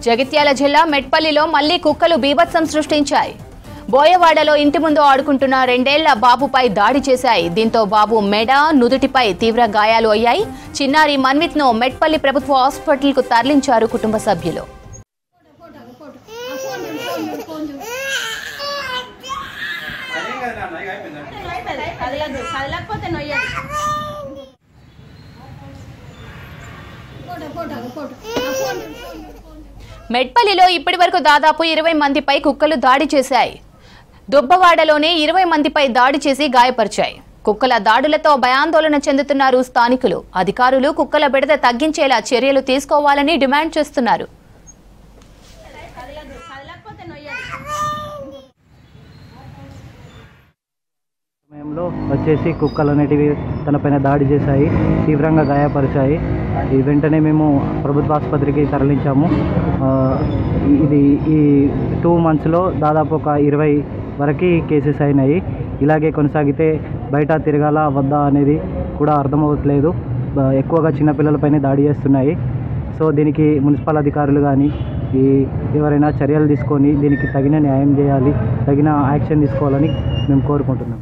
జగిత్యాల జిల్లా మెట్పల్లిలో మళ్లీ కుక్కలు బీభత్సం సృష్టించాయి. బోయవాడలో ఇంటి ముందు ఆడుకుంటున్న 2 ఏళ్ల బాబుపై దాడి చేశాయి. దీంతో బాబు మెడ, నుదుటిపై తీవ్ర గాయాలు అయ్యాయి. చిన్నారి మన్విత్ ను మెట్పల్లి ప్రభుత్వ హాస్పిటల్ కు తరలించారు కుటుంబ సభ్యులు. మెట్పల్లిలో ఇప్పటి వరకు దాదాపు 20 మందిపై కుక్కలు దాడి చేశాయి. దుబ్బవాడలోనే 20 మందిపై దాడి చేసి గాయపరిచాయి. కుక్కల దాడులతో భయాందోళన చెందుతున్నారు స్థానికులు. అధికారులు కుక్కల బెడద తగ్గించేలా చర్యలు తీసుకోవాలని డిమాండ్ చేస్తున్నారు. సమయంలో వచ్చేసి కుక్కలు అనేటివి తనపైన దాడి చేశాయి, తీవ్రంగా గాయపరిచాయి. వెంటనే మేము ప్రభుత్వ ఆసుపత్రికి తరలించాము. ఈ 2 monthsలో దాదాపు ఒక 20 వరకు కేసెస్ అయినాయి. ఇలాగే కొనసాగితే బయట తిరగాల వద్దా అనేది కూడా అర్థమవట్లేదు. ఎక్కువగా చిన్నపిల్లలపైనే దాడి చేస్తున్నాయి. సో దీనికి మున్సిపల్ అధికారులు కానీ ఎవరైనా చర్యలు తీసుకొని దీనికి తగిన న్యాయం చేయాలి, తగిన యాక్షన్ తీసుకోవాలని మేము కోరుకుంటున్నాం.